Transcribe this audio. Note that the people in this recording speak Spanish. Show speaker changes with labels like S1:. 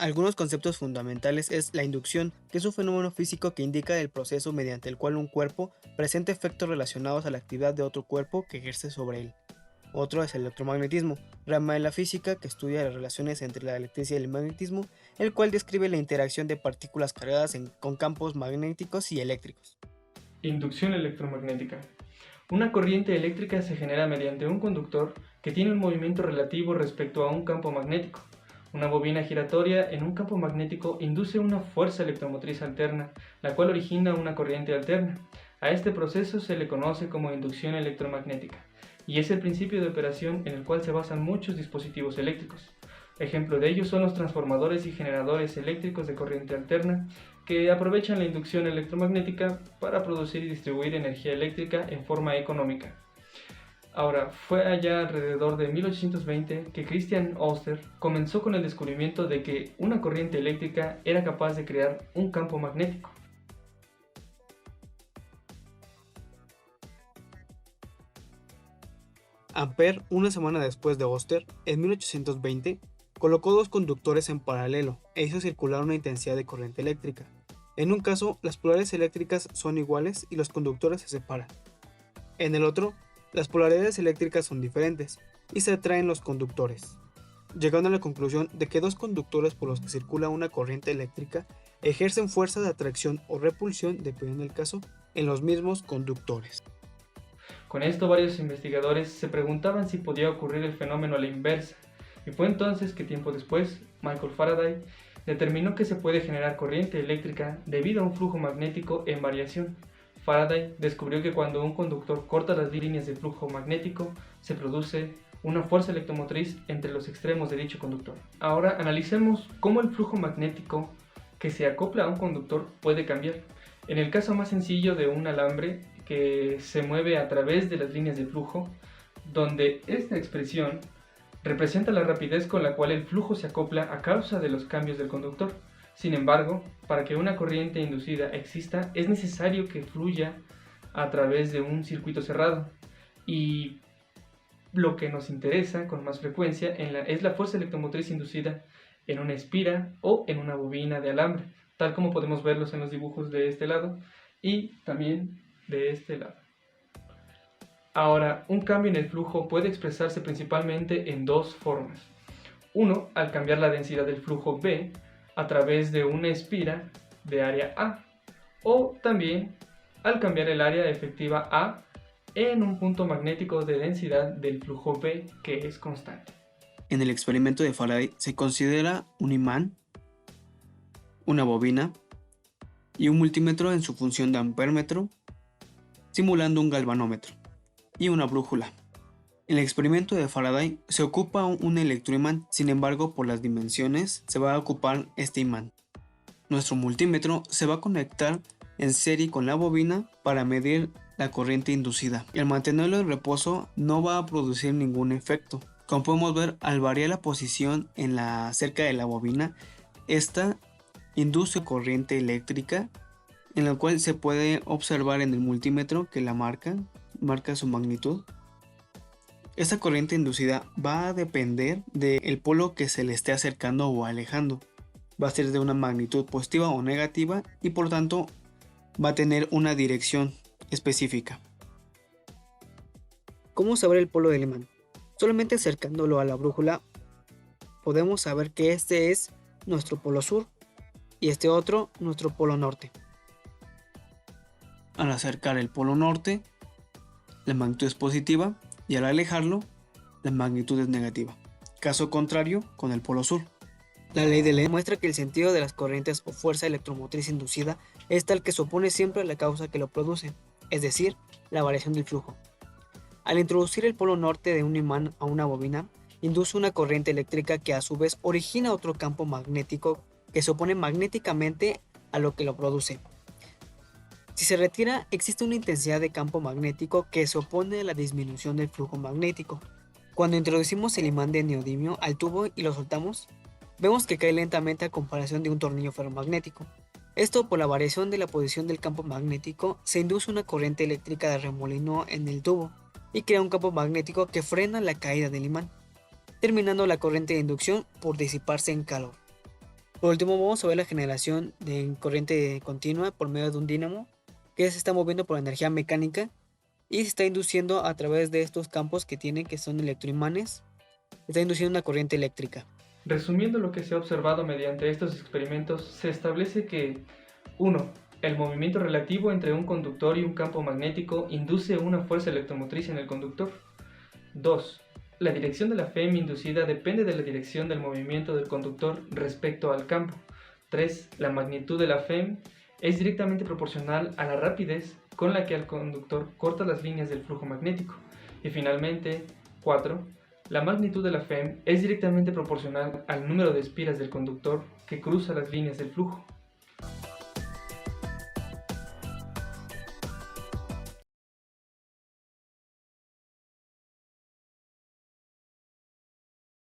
S1: Algunos conceptos fundamentales es la inducción, que es un fenómeno físico que indica el proceso mediante el cual un cuerpo presenta efectos relacionados a la actividad de otro cuerpo que ejerce sobre él. Otro es el electromagnetismo, rama de la física que estudia las relaciones entre la electricidad y el magnetismo, el cual describe la interacción de partículas cargadas con campos magnéticos y eléctricos.
S2: Inducción electromagnética. Una corriente eléctrica se genera mediante un conductor que tiene un movimiento relativo respecto a un campo magnético. Una bobina giratoria en un campo magnético induce una fuerza electromotriz alterna, la cual origina una corriente alterna. A este proceso se le conoce como inducción electromagnética, y es el principio de operación en el cual se basan muchos dispositivos eléctricos. Ejemplo de ello son los transformadores y generadores eléctricos de corriente alterna, que aprovechan la inducción electromagnética para producir y distribuir energía eléctrica en forma económica. Ahora, fue allá alrededor de 1820 que Christian Ørsted comenzó con el descubrimiento de que una corriente eléctrica era capaz de crear un campo magnético.
S1: Ampère, una semana después de Ørsted, en 1820, colocó dos conductores en paralelo e hizo circular una intensidad de corriente eléctrica. En un caso, las polaridades eléctricas son iguales y los conductores se separan. En el otro, las polaridades eléctricas son diferentes y se atraen los conductores, llegando a la conclusión de que dos conductores por los que circula una corriente eléctrica ejercen fuerza de atracción o repulsión, dependiendo del caso, en los mismos conductores.
S2: Con esto varios investigadores se preguntaban si podía ocurrir el fenómeno a la inversa, y fue entonces que tiempo después Michael Faraday determinó que se puede generar corriente eléctrica debido a un flujo magnético en variación. Faraday descubrió que cuando un conductor corta las líneas de flujo magnético, se produce una fuerza electromotriz entre los extremos de dicho conductor. Ahora analicemos cómo el flujo magnético que se acopla a un conductor puede cambiar. En el caso más sencillo de un alambre que se mueve a través de las líneas de flujo, donde esta expresión representa la rapidez con la cual el flujo se acopla a causa de los cambios del conductor. Sin embargo, para que una corriente inducida exista, es necesario que fluya a través de un circuito cerrado. Y lo que nos interesa con más frecuencia es la fuerza electromotriz inducida en una espira o en una bobina de alambre, tal como podemos verlos en los dibujos de este lado y también de este lado. Ahora, un cambio en el flujo puede expresarse principalmente en dos formas. Uno, al cambiar la densidad del flujo B a través de una espira de área A, o también al cambiar el área efectiva A en un punto magnético de densidad del flujo B que es constante.
S1: En el experimento de Faraday se considera un imán, una bobina y un multímetro en su función de amperímetro, simulando un galvanómetro, y una brújula. En el experimento de Faraday se ocupa un electroimán, sin embargo por las dimensiones se va a ocupar este imán. Nuestro multímetro se va a conectar en serie con la bobina para medir la corriente inducida. Y al mantenerlo en reposo no va a producir ningún efecto. Como podemos ver, al variar la posición cerca de la bobina, esta induce corriente eléctrica, en la cual se puede observar en el multímetro que la marca su magnitud. Esta corriente inducida va a depender del polo que se le esté acercando o alejando. Va a ser de una magnitud positiva o negativa y por tanto va a tener una dirección específica. ¿Cómo saber el polo del imán? Solamente acercándolo a la brújula podemos saber que este es nuestro polo sur y este otro nuestro polo norte. Al acercar el polo norte, la magnitud es positiva y al alejarlo, la magnitud es negativa. Caso contrario con el polo sur. La ley de Lens muestra que el sentido de las corrientes o fuerza electromotriz inducida es tal que se opone siempre a la causa que lo produce, es decir, la variación del flujo. Al introducir el polo norte de un imán a una bobina, induce una corriente eléctrica que a su vez origina otro campo magnético que se opone magnéticamente a lo que lo produce. Si se retira, existe una intensidad de campo magnético que se opone a la disminución del flujo magnético. Cuando introducimos el imán de neodimio al tubo y lo soltamos, vemos que cae lentamente a comparación de un tornillo ferromagnético. Esto por la variación de la posición del campo magnético se induce una corriente eléctrica de remolino en el tubo y crea un campo magnético que frena la caída del imán, terminando la corriente de inducción por disiparse en calor. Por último, vamos a ver la generación de corriente continua por medio de un dínamo que se está moviendo por energía mecánica y se está induciendo a través de estos campos que tiene, que son electroimanes, se está induciendo una corriente eléctrica.
S2: Resumiendo lo que se ha observado mediante estos experimentos, se establece que 1. El movimiento relativo entre un conductor y un campo magnético induce una fuerza electromotriz en el conductor. 2. La dirección de la FEM inducida depende de la dirección del movimiento del conductor respecto al campo. 3. La magnitud de la FEM es directamente proporcional a la rapidez con la que el conductor corta las líneas del flujo magnético. Y finalmente, 4. La magnitud de la FEM es directamente proporcional al número de espiras del conductor que cruza las líneas del flujo.